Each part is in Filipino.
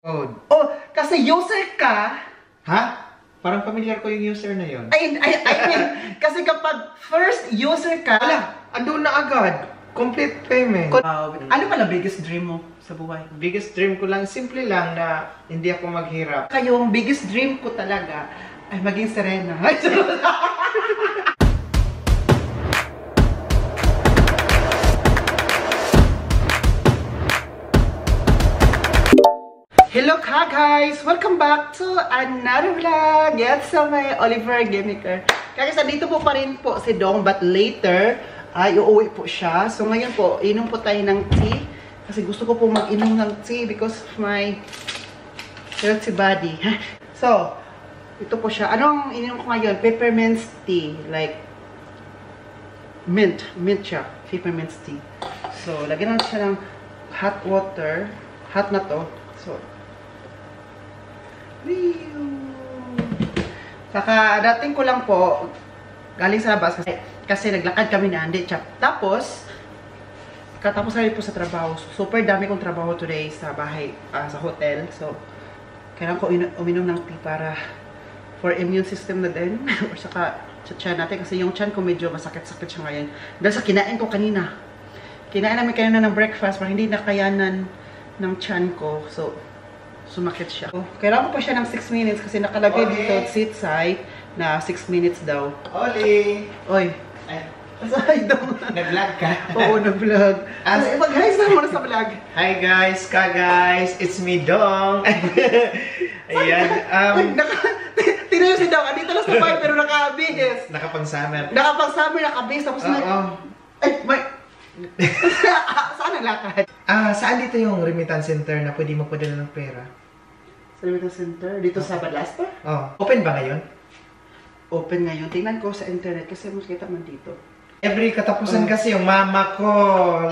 Code. Oh, kasi user ka. Ha? Parang familiar ko yung user na yon. I mean, kasi kapag first user ka. Wala, andun na agad. Complete payment. Ano pala biggest dream mo sa buhay? Biggest dream ko lang, simple lang na hindi ako maghirap. Kayong biggest dream ko talaga ay maging Serena. Hello ka guys! Welcome back to another vlog! Yes, sa may Oliver Gimiker. Kaya dito po pa rin po si Dong, but later ay uuwi po siya. So ngayon po, inom po tayo ng tea. Kasi gusto ko po mag-inom ng tea because of my healthy body. So, ito po siya. Anong ininom ko ngayon? Peppermint tea. Like, mint. Mint siya. Peppermint tea. So, lagyan natin siya ng hot water. Hot na to. So, dating ko lang po galing sa labas kasi naglakad kami na hindi chap. Tapos katapos na rin po sa trabaho. Super dami kong trabaho today sa bahay, sa hotel. So kailangan ko uminom ng tea para for immune system na din or saka sa tiyan natin kasi yung tiyan ko medyo masakit-sakit siya ngayon dahil sa kinain ko kanina. Kinain namin kanina ng breakfast para hindi nakayanan ng tiyan ko. So sumakit siya. Kailangan ko pa siya ng 6 minutes kasi nakalagay dito seat side na 6 minutes daw. Oli! Oy! Asay daw. Nag-vlog ka? Oo, nag-vlog. Mag-hi na muna sa vlog. Hi guys! Ka-guys! It's me, Dong! Ayan. Tinayo si Dong. Andito lang sa bahay pero naka-abis. Nakapang-summer. Nakapang-summer, naka-abis. Tapos ay, may... Saan ang lakad? Saan dito yung remittance center na pwede magpadala ng pera? Sa remittance center? Dito sa Badlaster? Open ba ngayon? Open ngayon. Tingnan ko sa internet kasi mas kita man dito. Every katapusan kasi yung mama ko,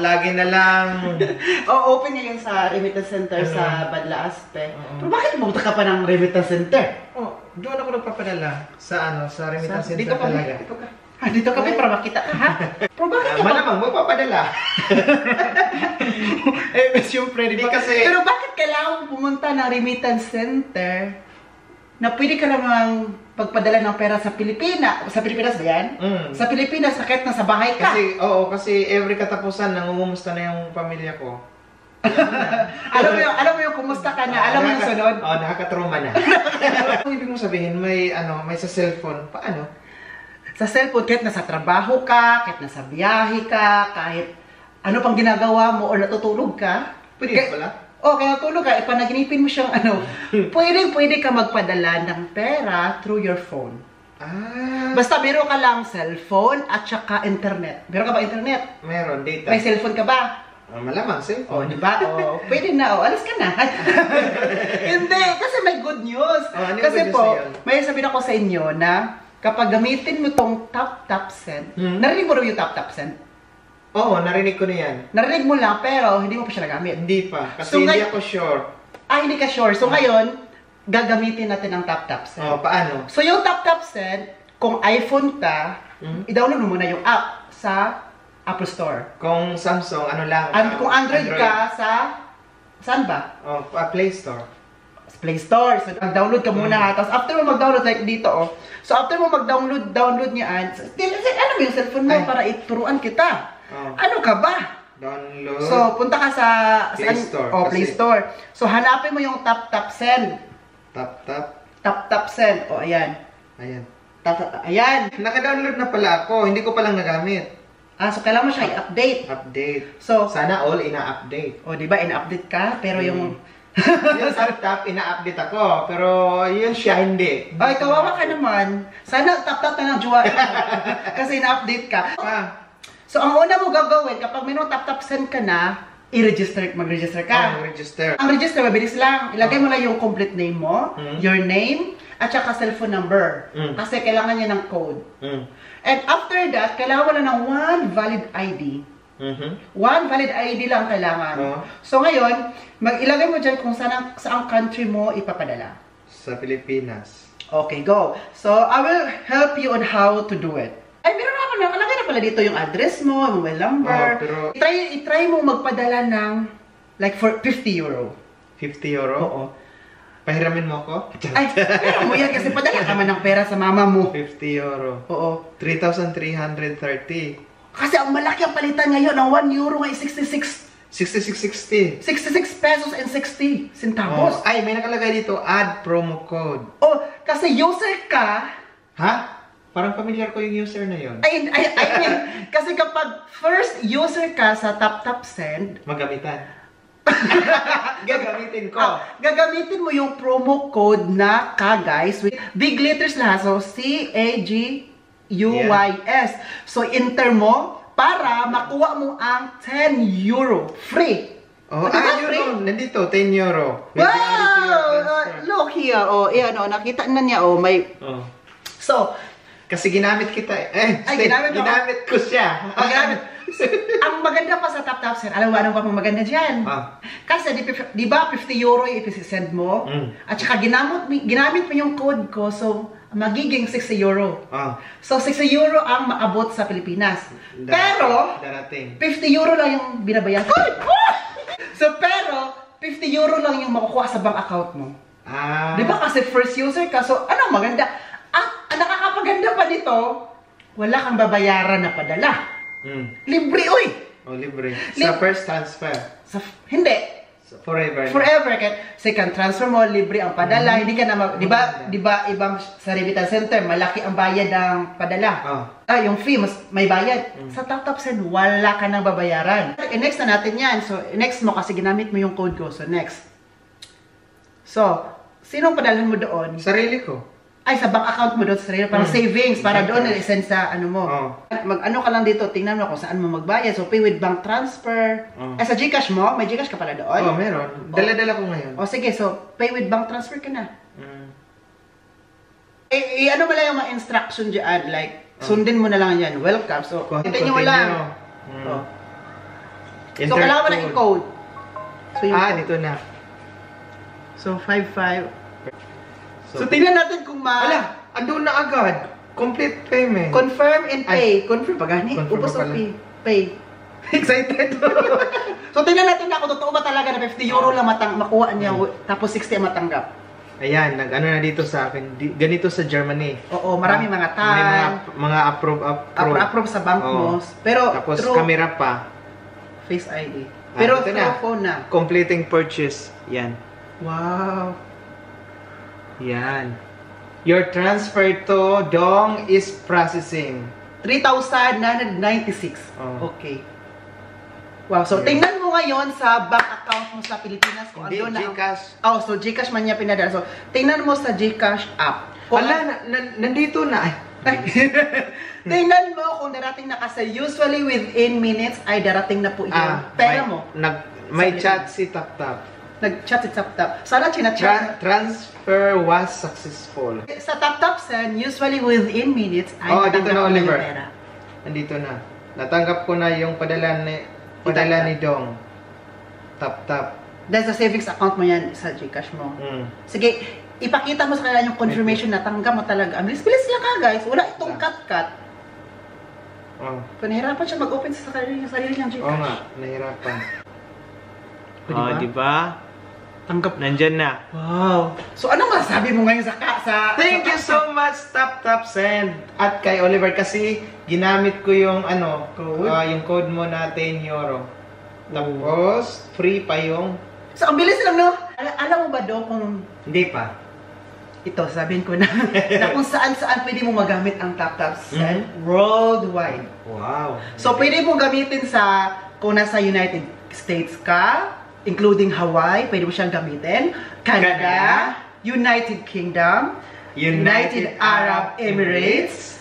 lagi na lang... open ngayon sa remittance center sa Badlaster. Pero bakit pumunta ka pa ng remittance center? Doon ako nagpapadala. Sa remittance center dito talaga. Dito ka. Dito kami para makita ka, ha? Pero bakit ka malamang magpapadala. Siyempre, di ba? Kasi... Pero bakit kailangan pumunta ng remittance center na pwede ka namang pagpadala ng pera sa Pilipinas? Sa Pilipinas ba yan? Sa Pilipinas, sakit na sa bahay ka. Kasi every katapusan, nangungumusta na yung pamilya ko. alam mo yung kumusta ka na? Alam mo yung sunod? Nakakatrauma na. Ang ibig mong sabihin, may sa cellphone. Paano? Sa cellphone, kahit nasa trabaho ka, kahit nasa biyahe ka, kahit ano pang ginagawa mo or natutulog ka. Pwede pala? Kaya natulog ka, ipanaginipin mo siyang pwede ka magpadala ng pera through your phone. Basta meron ka lang cellphone at saka internet. Meron ka ba internet? Meron, data. May cellphone ka ba? Malamang, cellphone. Diba? Pwede na. Alas ka na. Hindi, kasi may good news. Kasi po, may sabihin ako sa inyo na kapag gamitin mo tong tap send, narinig mo rin yung tap send? Oo, narinig ko na yan. Narinig mo lang, pero hindi mo pa siya nagamit. Hindi pa, kasi hindi ako sure. Hindi ka sure. So ngayon, gagamitin natin ang tap send. Paano? So yung tap send, kung iPhone ka, i-download mo muna yung app sa Apple Store. Kung Samsung, ano lang? Kung Android ka, saan ba? Play Store. Play Store. So, mag-download ka muna. Tapos, after mo mag-download, like dito, So, after mo mag-download niyan, ano mo yung cellphone mo para ituruan kita? Ano ka ba? Download. So, punta ka sa Play Store. Play Store. So, hanapin mo yung tap send. Tap send. Ayan. Ayan. Naka-download na pala ako. Hindi ko palang nagamit. So, kailangan mo siya i-update. So, sana all ina-update. Diba, ina-update ka? Pero yung... yung tap ina-update ako, pero yun siya hindi. Kawawa ka naman. Sana tap na ng jowa kasi ina-update ka. So, ang una mo gagawin, kapag may tap send ka na, mag-register ka. Mag-register. Ang register, mabilis lang. Ilagay mo lang yung complete name mo, your name, at saka cellphone number. Kasi kailangan niya ng code. And after that, kailangan mo lang ng one valid ID. One valid ID lang kailangan. So ngayon, ilagay mo dyan kung saang country mo ipapadala. Sa Pilipinas. Okay, go. So, I will help you on how to do it. Meron na ako nakalagay na pala dito yung address mo, mobile number. Pero... I-try mo magpadala ng like for €50. 50 euro? Oo. Pahiramin mo ako? Ay, pero mo yan kasi padala ka man ng pera sa mama mo. 50 euro. Oo. 3,330. Kasi ang malaki ang palitan ngayon ng 1 euro ay 66 6660. 66 pesos and 60 centavos. Oh, ay, may nakalagay dito, add promo code. Oh, kasi user ka, Ha? Parang familiar ko yung user na yon. I mean, kasi kapag first user ka sa TapTap Send, Magamitan. Gagamitin ko. Gagamitin mo yung promo code na guys with big letters lahat. So, CAGUYS. So, enter mo para makuha mo ang 10 euro free. Oh, Diba yun, nandito, 10 euro. With the added to your Wow! transfer. Look here. Oh, yan, oh, nakita na niya. Oh, may... Oh. So, Kasi ginamit kita eh. Ay, ginamit mo? ginamit ko siya. ginamit. Ang maganda pa sa TapTap Send, alam mo ano pa maganda dyan? Ah. Kasi di ba 50 euro yung ipisi-send mo? At saka ginamit mo yung code ko, so magiging 60 euro. Ah. So 60 euro ang maabot sa Pilipinas. Pero, Darating. 50 euro lang yung binabayaran. So pero, 50 euro lang yung makukuha sa bank account mo. Ah. Di ba kasi first user ka, so ano maganda? At ang nakakapaganda pa nito, wala kang babayaran na padala. Libre, uy! Oh, libre. Sa first transfer. Hindi. Forever. Forever. Second transfer mo, libre ang padala. Hindi ka na, di ba ibang sa remittance center, malaki ang bayad ng padala. Yung fee, may bayad. Sa TapTap Send, wala ka nang babayaran. Next na natin yan. So, next mo kasi ginamit mo yung code ko. So, next. So, sinong padalhan mo doon? Sarili ko. Ay, sa bank account mo doon, sa para savings, para doon i-send sa ano mo. Mag-ano ka lang dito, tingnan mo kung saan mo magbayad. So, pay with bank transfer. Ay, sa GCash mo, may GCash ka pala doon? Oh, meron. Dala-dala ko ngayon. O, sige, so, pay with bank transfer ka na. Ano ba lang yung mga instruction dyan? Like, sundin mo na lang yan. Welcome. So, hintayin mo lang. So, kailangan mo na i-code. So, dito na. So, 55. So, tingnan natin kung andun na agad. Complete payment. Confirm and pay. Confirm pa gani? Ubos o pay? Excited. So, tingnan natin na kung totoo ba talaga na 50 euro lang makuha niya, tapos 60 ang matanggap. Ayan, nag-ano na dito sa akin. Ganito sa Germany. Oo, maraming mga May mga approve. sa bank mo. Pero, tapos camera pa. Face ID. Pero, through phone na. Completing purchase. Yan. Wow. Yan. Your transfer to Dong is processing. 3,996. Okay. Wow. So, tingnan mo ngayon sa bank account mo sa Pilipinas kung ano na. GCash. Oh, so GCash man niya pinadala. So, tingnan mo sa GCash app. Nandito na. Tingnan mo kung darating na kasi usually within minutes ay darating na po yung pera mo. May chat si TapTap. Nag-chat si TapTap. Sana chinachat. Transfer was successful. Sa TapTap Send, usually within minutes ay dito na, Oliver. yung pera. Nandito na. Natanggap ko na yung padala ni Dong. TapTap. Dahil sa savings account mo yan sa GCash mo. Sige, ipakita mo sa kanila yung confirmation na tanggap mo talaga. Bilis-bilis lang ka guys. Wala itong cut-cut. Nahirapan siya mag-open sa sarili niyang GCash. Oo nga, nahirapan. Diba? Tanggap. Nandyan na. Wow. So, ano masabi mo ngayon sa Thank you so much, TapTap Send. At kay Oliver kasi ginamit ko yung yung code mo na 10 euro. Tapos, free pa yung... So, ang bilis lang, no? Alam mo ba do kung... Hindi pa. Ito, sabihin ko na, na kung saan-saan pwede mo magamit ang TapTap Send worldwide. Wow. So, pwede mo gamitin kung nasa United States ka, including Hawaii, pwede mo siyang gamitin. Canada, United Kingdom, United Arab Emirates,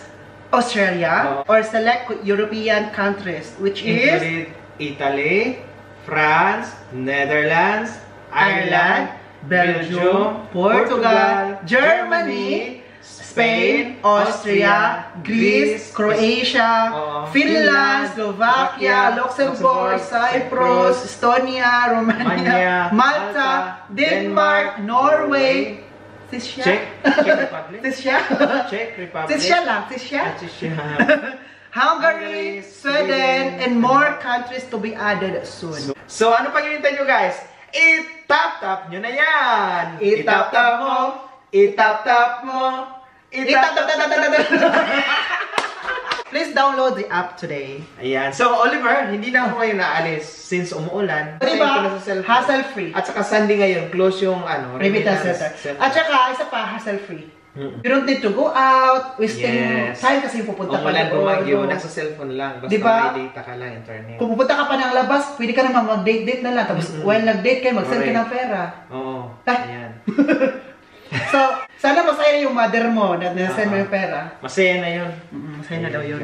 Australia, or select European countries, which is Italy, France, Netherlands, Ireland, Belgium, Portugal, Germany, Spain, Austria, Greece, Croatia, Finland, Slovakia, Luxembourg, Cyprus, Estonia, Romania, Malta, Denmark, Norway, Czech Republic, Hungary, Sweden, and more countries to be added soon. So ano pag hinihintay nyo guys? itap-tap nyo na yan! Itap-tap mo! Itap-tap mo! Please download the app today. Ayan. So, Oliver, hindi na ako ngayon naalis since umuulan. Diba? Kasi ko na sa cellphone. Hassle-free. At saka Sunday ngayon, close yung Remittance center. At saka, isa pa, hassle-free. You don't need to go out, wasting time kasi pupunta pa lang gumagyo, nasa cellphone lang. Basta diba? may data ka lang, internet. Kung pupunta ka pa ng labas, pwede ka naman mag-date-date na lang. Tapos, while nag-date kayo, mag-send ka ng pera. Oo. Ayan. So, sana masaya yung mother mo na nasend mo yung pera. Masaya na yun. Masaya na daw yun.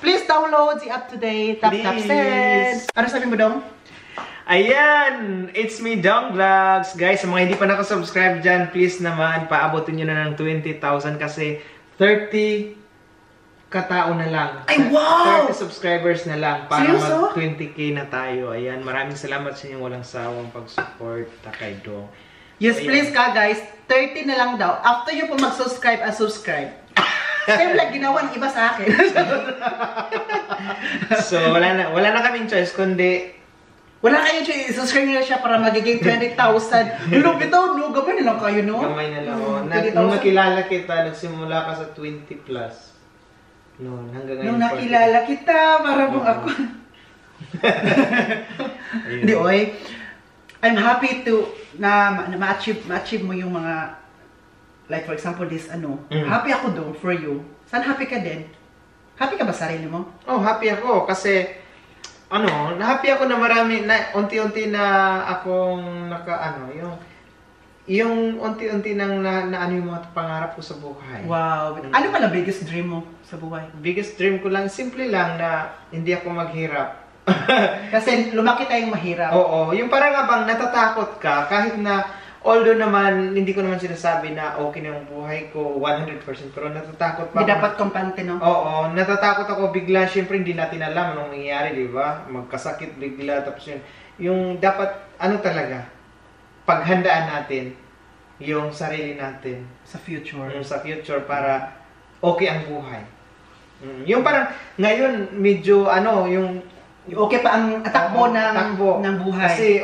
Please download the app today. Tap-tap send. Ano sabi mo, Dong? Ayan! It's me, Dong Vlogs. Guys, sa mga hindi pa nakasubscribe dyan, please naman, paabotin nyo na ng 20,000 kasi 30 katao na lang. Ay, wow! 30 subscribers na lang para Seryoso? mag 20k na tayo. Ayan, maraming salamat sa inyong walang sawang pag-support kay Dong. Yes, Ayan. please ka guys. 30 na lang daw. After nyo po mag-subscribe, subscribe. Same like ginawa ng iba sa akin. So, wala na kaming choice, kundi wala kayo siya, subscribe nyo siya para magiging 20,000. Pero bitaw, no, gamay na lang kayo, no? gamay na lang. Nung 20,000. nakilala kita, nagsimula ka sa 20 plus. Noon, hanggang ngayon. Nung nakilala kita, para bang ako. Hindi, oy. I'm happy to ma-achieve mo yung mga, like for example, this happy ako doon for you. Saan happy ka din? Happy ka ba sa sarili mo? Oh, happy ako kasi happy ako na marami na unti-unti na akong yung unti-unti nang na yung mga pangarap ko sa buhay. Wow. Ano pala biggest dream mo sa buhay? Biggest dream ko lang, simple lang na hindi ako maghirap. Kasi lumaki tayong mahirap. Oo, yung parang abang natatakot ka kahit na although naman hindi ko naman sinasabi na okay na yung buhay ko 100% pero natatakot pa. Hindi dapat kampante, no? Oo, natatakot ako bigla. Siyempre hindi natin alam anong mangyayari, di ba? Magkasakit bigla tapos yun. Yung dapat talaga paghandaan natin yung sarili natin Sa future. yung sa future para okay ang buhay. Yung parang ngayon medyo yung Okay pa ang takbo ng buhay. Kasi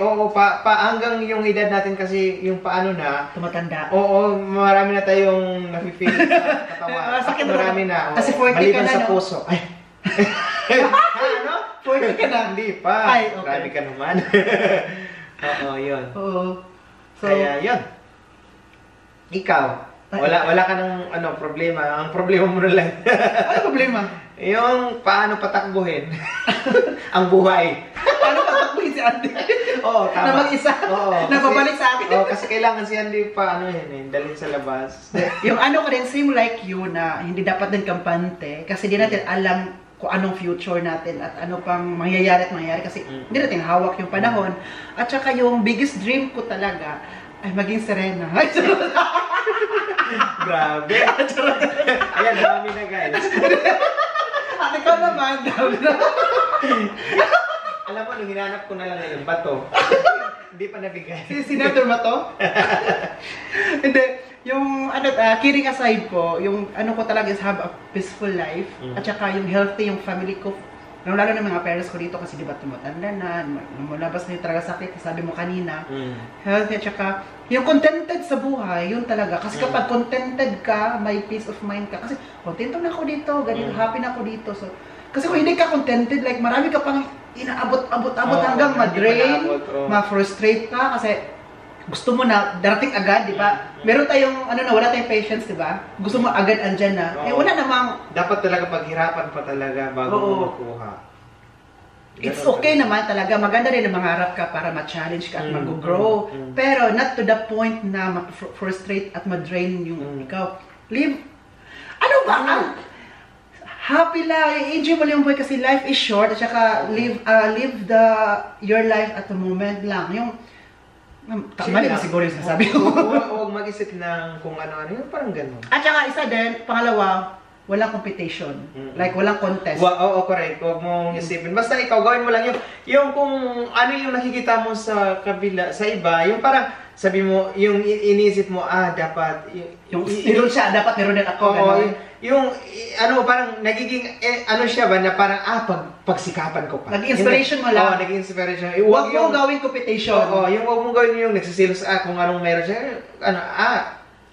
hanggang yung edad natin kasi yung paano na tumatanda. Oo, marami na tayong nafe-feel sa katawan. Sakit marami na. Kasi 40 maliban ka na, sa no? puso. Ay. Ano? 40 ka na? Hindi pa. Ay, okay. Grabe ka naman. Oo, yun. Oo. So, Kaya yun. Ikaw, wala ka ng problema. Ang problema mo na lang. ano problema? Yung paano patakbuhin ang buhay. Paano patakbuhin si Andy? Oo, tama. Na mag-isa? Oo. Nababalik sa akin? Oo, kasi kailangan si Andy pa dalhin sa labas. Yung ko din, same like you na hindi dapat din kampante kasi di natin alam kung anong future natin at ano pang mangyayari kasi hindi natin hawak yung panahon. At saka yung biggest dream ko talaga ay maging Serena. Grabe. Ayan, marami na guys. At ikaw naman, Alam mo, nung hinanap ko na lang yung bato, hindi pa nabigay. si Senator ba to? Hindi. Yung, kidding aside po, yung ko talaga is have a peaceful life. At saka yung healthy, yung family ko. Lalo ng mga parents ko dito kasi di ba tumatanda na, lumabas na yung talaga sakit, sabi mo kanina. Healthy at saka, yung contented sa buhay, yun talaga. Kasi kapag contented ka, may peace of mind ka. Kasi kontento na ako dito, ganito, happy na ako dito. So, kasi kung hindi ka contented, like marami ka pang inaabot-abot hanggang ma-drain, ma-frustrate ka kasi gusto mo na darating agad, di ba? Meron tayong wala tayong patience, di ba? Gusto mo agad andyan na. Eh wala namang dapat talaga paghirapan pa talaga bago mo makuha. It's okay naman talaga. Maganda rin na mangarap ka para ma-challenge ka at mag-grow. Pero not to the point na ma-frustrate at ma-drain yung ikaw. Live. Ano ba? Happy lang. Enjoy mo lang yung buhay kasi life is short. At saka live your life at the moment lang. Yung mali ba siguro yung sasabi ko? Huwag mag-isip ng kung ano-ano. Yung parang gano'n. At saka isa din, pangalawa, walang competition. Mm-mm. Like, walang contest. Oo, correct. Huwag mong isipin. Basta ikaw, gawin mo lang yung kung ano yung nakikita mo sa kabila, sa iba, yung parang, sabi mo, yung iniisip mo, dapat, Yung meron siya, dapat meron din ako. oo, Ganon. yung, ano, parang nagiging, ano siya ba, na parang, pagsikapan ko pa. Nag-inspiration mo lang. Oo, nag-inspiration. Huwag mo gawing competition. Oo, yung huwag mong gawin yung nagsisilos, kung anong meron siya,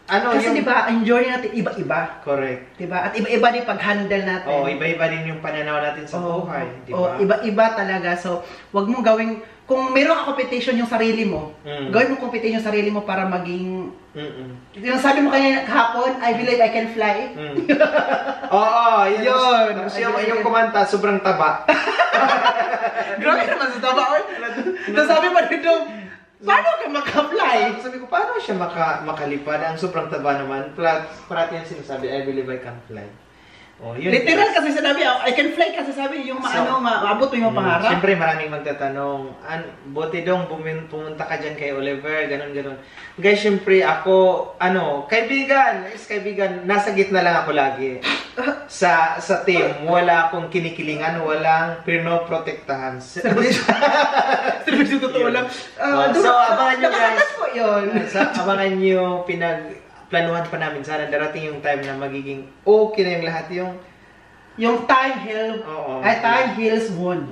Kasi yung, di ba, enjoy natin iba-iba. correct. Di ba? At iba-iba din pag-handle natin. Oo, iba-iba din yung pananaw natin sa buhay, di ba? Iba-iba talaga. So, wag mo gawing, kung meron ka competition yung sarili mo, gawin mo competition yung sarili mo para maging, yung sabi mo kanina kahapon, I believe I can fly. Oo, yun. Yun. Yung kumanta, sobrang taba. Grabe naman sa taba. Tapos sabi pa dito, paano ka maka-fly? Sabi ko, paano siya makalipad? Ang sobrang taba naman. Parati yan sinasabi, I believe I can fly. Oh, yun. Literal kasi sinabi, I can fly kasi sabi yung maabot mo yung pangarap. Siyempre maraming magtatanong, buti dong pumunta ka dyan kay Oliver, ganun. Guys, siyempre ako, kaibigan, nasa gitna lang ako lagi. Sa team, wala akong kinikilingan, walang pinoprotektahan. Servisyo totoo lang. So, abangan nyo guys. Nakatas po yun. Abangan nyo, planuhan pa namin. Sana darating yung time na magiging okay na yung lahat. Yung time heals wound.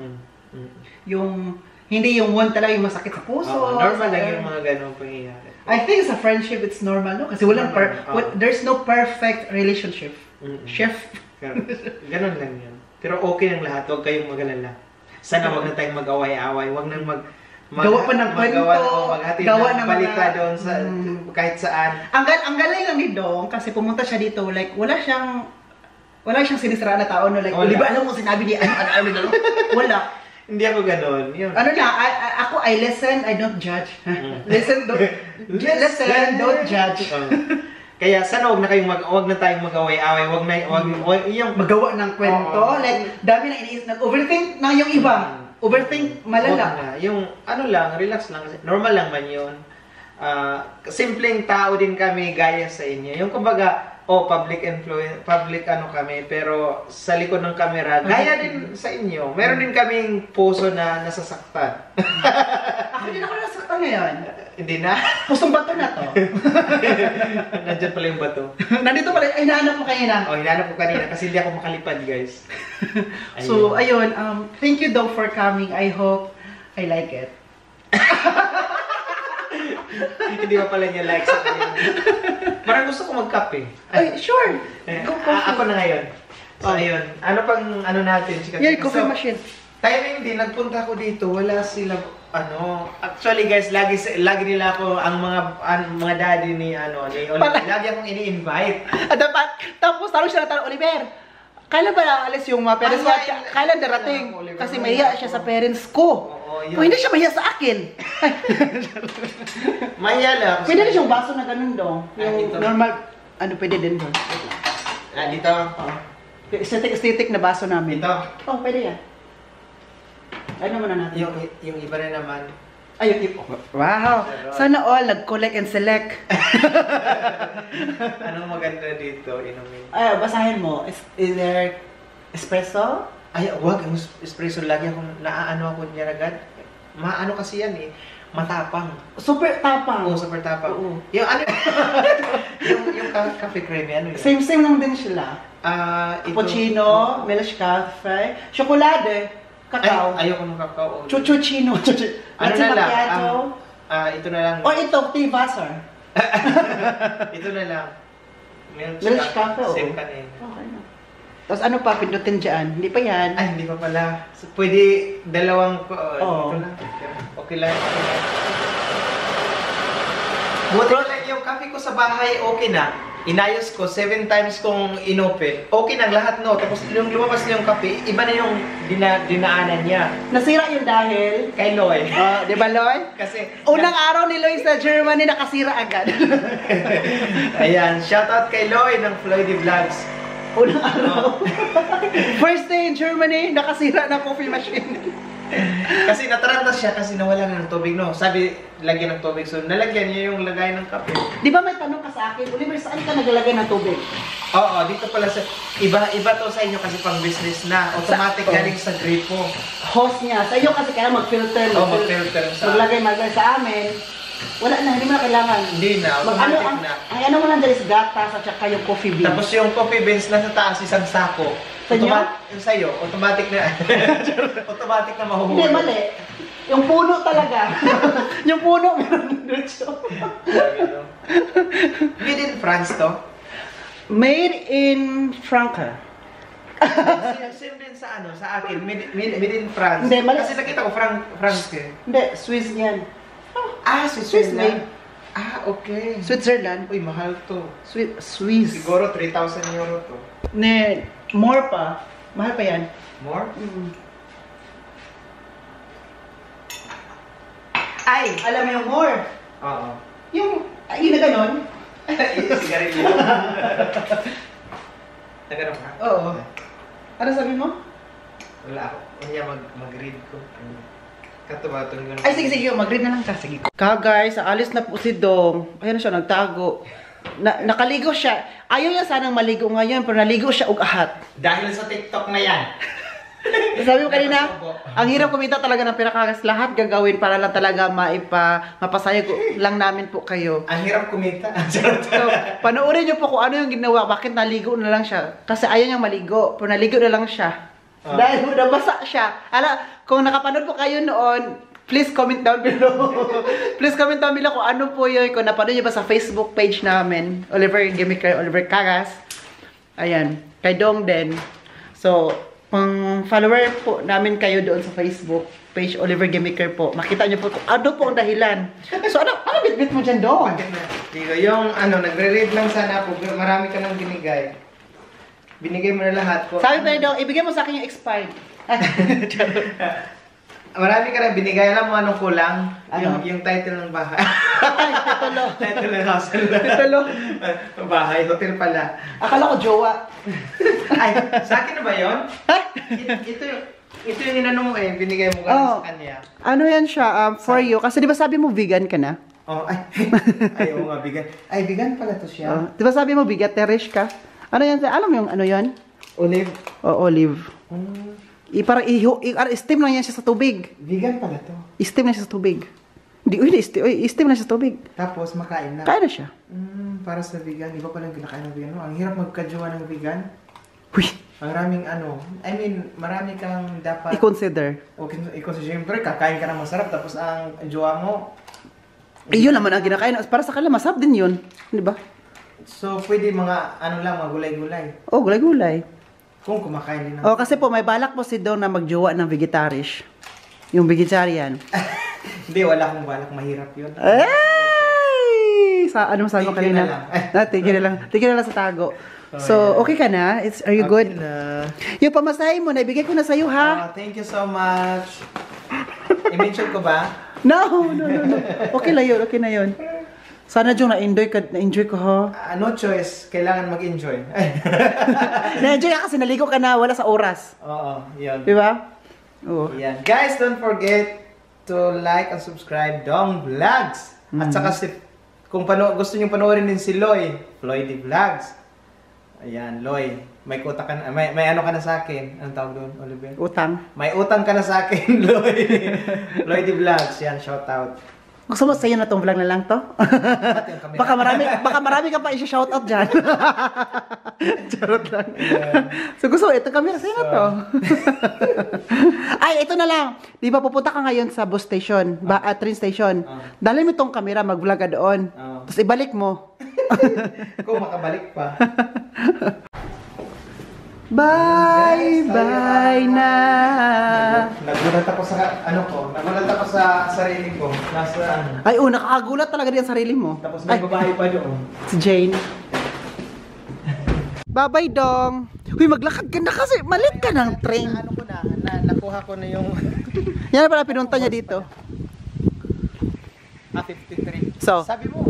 Yung, hindi yung wound talaga yung masakit sa puso. Normal lang yung mga ganong pangyayari. I think sa friendship, it's normal, no? Kasi walang there's no perfect relationship. Chef. Ganon lang yun. Pero okay lang lahat. Huwag kayong mag-alala. Sana wag na tayong mag-away-away. Wag nang gawa pa ng kwento, gawa ng balita doon sa kahit saan. Ang galing lang ni Dong kasi pumunta siya dito, like wala siyang sinisira na tao, no, like di ba alam mo sinabi ni ano wala. Hindi ako ganoon. Yun. Ano lang, I listen, I don't judge. Listen, don't judge. Kaya sana wag na tayong mag-away-away, wag yung magawa ng kwento, like dami na iniisip, nag-overthink na yung iba. Overthink, malala. Yung lang, relax lang. Normal lang man yun. Simpleng tao din kami gaya sa inyo. Yung kumbaga, public influence, kami, pero sa likod ng camera, gaya din sa inyo. Meron din kaming puso na nasasaktan. Ako din ako nasasaktan ngayon. Hindi na. Pusong bato na to. Nandiyan pala yung bato. Nandito pala, hinahanap mo kanina. Hinahanap ko kanina kasi hindi ako makalipad, guys. So, ayun, thank you Dog for coming. I hope I like it. Hindi ba pala niya like sa kanya? Parang gusto ko mag-kape. Ay, sure. Go coffee. Ako na ngayon. So, ayun. Ano pang natin? Yeah, coffee machine. Timing din, nagpunta ako dito, wala sila, actually guys, lagi nila ako, ang mga daddy ni Oliver, lagi akong ini-invite. Tapos tanong siya na tanong, Oliver, kailan ba naalis yung mga parents mo? Kailan darating? Kasi mahiya siya sa parents ko. Kung hindi siya mahiya sa akin. Mahiya lang. Pwede na siyang baso na ganun dong. Yung normal, pwede din doon. Dito? Aesthetic na baso namin. Dito? Pwede yan. Ano muna natin? Yung iba na naman. Yung iba. Wow! Sana all nag-collect and select. Anong maganda dito, inumin? Basahin mo. Is there espresso? Wag. Espresso lagi ako, ako niya agad. Maano kasi yan matapang. Super tapang. Super tapang. Oo. Yung yung cafe creamy, yun? Same lang din sila. Cappuccino, Melish Cafe, chocolate. Kakao. Ayoko ng kakao. Chuchuchino. Ano na lang? Ito na lang. Ito, tea vaser. Ito na lang. Milk Cafe. Same kanina. Okay na. Tapos ano pa, pindutin dyan? Hindi pa yan. Hindi pa pala. So, pwede dalawang ito lang. Okay lang. Buti lang yung coffee ko sa bahay, okay na. Inayos ko, 7 times kong inopen. Okay na lahat, no? Tapos yung lumabas na yung kape, iba na yung dinaanan niya. Nasira yung dahil? Kay Loy. Di ba, Loy? Kasi unang araw ni Loy sa Germany, nakasira agad. Ayan, shoutout kay Loy ng Floydy Vlogs. Unang araw. First day in Germany, nakasira na coffee machine. Kasi nataranta siya kasi nawala na ng tubig, no? Sabi, lagyan ng tubig. So, nalagyan niya yung lagay ng kape. Di ba may tanong ka sa akin, Oliver, saan ka naglalagay ng tubig? Oo, dito pala sa... Iba to sa inyo kasi pang business na. Automatic galing sa gripo. Host niya. Sa iyo kasi kaya mag-filter. Mag-filter sa... Maglagay sa amin. Wala na, hindi mo na kailangan. Hindi na, automatic na. Ang ano mo lang dali sa gatas at saka yung coffee beans. Tapos yung coffee beans nasa taas, isang sako. Sa'yo, automatic na. Automatic na mahuhulog. Hindi, mali. Yung puno talaga. Yung puno meron dito. Made in France to? Made in Franca. Same din sa ano, sa akin. Made in France. Hindi, mali. Kasi nakita ko France eh. Hindi, Swiss yan. Swiss made. Okay. Switzerland. Uy, mahal to. Swiss. Siguro 3,000 euro to. Ne, more pa. Mahal pa yan. More? Ay, alam mo yung more. Oo. Yung na ganon. Yung sigarilyo. Nagano ka? Oo. Ano sabi mo? Wala ako. Kanya mag-read ko. Kato ba itong gano'n? Ay, sige, mag-read na lang ka. Sige. Guys, alis na po si Dong. Ayan na siya, nagtago. Nakaligo siya. Ayaw niya sanang maligo ngayon, pero naligo siya ugahat. Dahil sa TikTok na yan. Sabi mo kanina, ang hirap kumita talaga ng pinakagas. Lahat gagawin para lang talaga mapasaya lang namin po kayo. Ang hirap kumita. So, panoorin niyo po kung ano yung ginawa. Bakit naligo na lang siya. Kasi ayaw niyang maligo, pero naligo na lang siya. Dahil nabasa siya. Kung nakapanood po kayo noon, please comment down below. Please comment down below kung ano po yun. Kung napanood niyo ba sa Facebook page namin, Oliver Gimiker, Oliver Cagas. Ayan, kay Dong din. So, kung follower po namin kayo doon sa Facebook page, Oliver Gimiker po, makita niyo po kung ano po ang dahilan. So, ano bit-bit mo dyan, Dong? Yung nagre-read lang sana po, marami ka nang binigay. Binigay mo na lahat ko. Sabi pa rin, Dong, ibigay mo sa akin yung expired. Marami ka na binigay. Alam mo anong kulang? Ano? Yung title ng bahay. Ay, titulo. Title ng house. Titulo. Bahay, hotel pala. Akala ko jowa. Ay, sa akin na ba yun? Ito yung inano mo binigay mo sa kanya. Ano yan siya, for you. Kasi di ba sabi mo vegan ka na? Oh, oo nga, vegan. Ay, vegan pala to siya. Di ba sabi mo vegetarish ka? Ano yan? Alam mo yung ano yan? Olive. Olive. Parang steam lang yan siya sa tubig. Vegan pala to. Steam lang siya sa tubig. Steam lang siya sa tubig. Tapos makain na. Kain na siya. Para sa vegan, iba palang kinakain ng vegan. Ang hirap magkajowa ng vegan. Uy. Ang raming marami kang dapat i-consider. Siyempre, kakain ka ng masarap. Tapos ang jowa mo. Yun naman ang kinakain. Para sa kanila, masarap din yun. Di ba? So, pwede mga mga gulay-gulay. Gulay-gulay. Kung kumakain din kasi po, may balak po si Dong na magjowa ng vegetarish. Yung vegetarian. Hindi, wala akong balak. Mahirap yun. Ay! Ano sabi mo kanina? Tigil na lang sa tago. So, okay ka na? Are you good? Na. Yung pamasahe mo, naibigay ko na sa'yo, ha? Thank you so much. I-mention ko ba? No. Okay na yun. Sana Jong na-enjoy ko, ha? No choice. Kailangan mag-enjoy. Na-enjoy ka kasi naligo ka na, wala sa oras. Oo, yun. Di ba? Oo. Yan. Guys, don't forget to like and subscribe Dong Vlogs. At saka kung gusto nyo panoorin din si Floyd Vlogs. Ayan, Loy. May utang ka na, may ano ka na sa akin. Anong tawag doon, Oliver? Utang. May utang ka na sa akin, Loy. Floyd Vlogs. Yan, shout out. Gusto mo sa'yo na tong vlog na lang to? baka marami ka pa i-shoutout dyan. Charot lang. Yeah. So gusto mo, ito camera sa'yo na to. Ay, ito na lang. Di ba pupunta ka ngayon sa bus station, train station. Dali mo tong camera, mag-vlog ka doon. Tapos ibalik mo. Kung makabalik pa. Bye na. Nagulat ako sa sarili ko. Ay, nakakagulat talaga din ang sarili mo. Tapos may babae pa doon. Si Jane. Bye-bye, Dong. Uy, maglakad ka na kasi malit ka ng train. Nakuha ko na yung... Yan na pala pinunta niya dito. 53. So, sabi mo,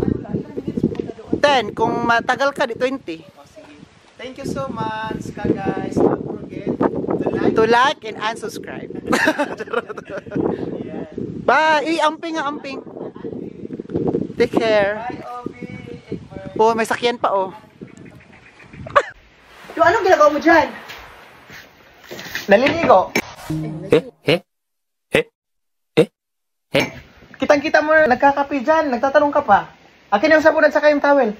10. Kung matagal ka, di 20. Thank you so much, guys. Don't forget to like and unsubscribe. Bye! Amping nga, amping. Take care. Bye, Obi. Oh, may sakyan pa, oh. Yo, anong ginagawa mo dyan? Naliligo. Kitang-kita mo na nagkakape dyan. Nagtatanong ka pa. Akin yung sabunan sa kayong towel.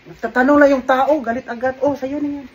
Nagtatanong lang yung tao, galit agad. Oh, sa'yo na yan.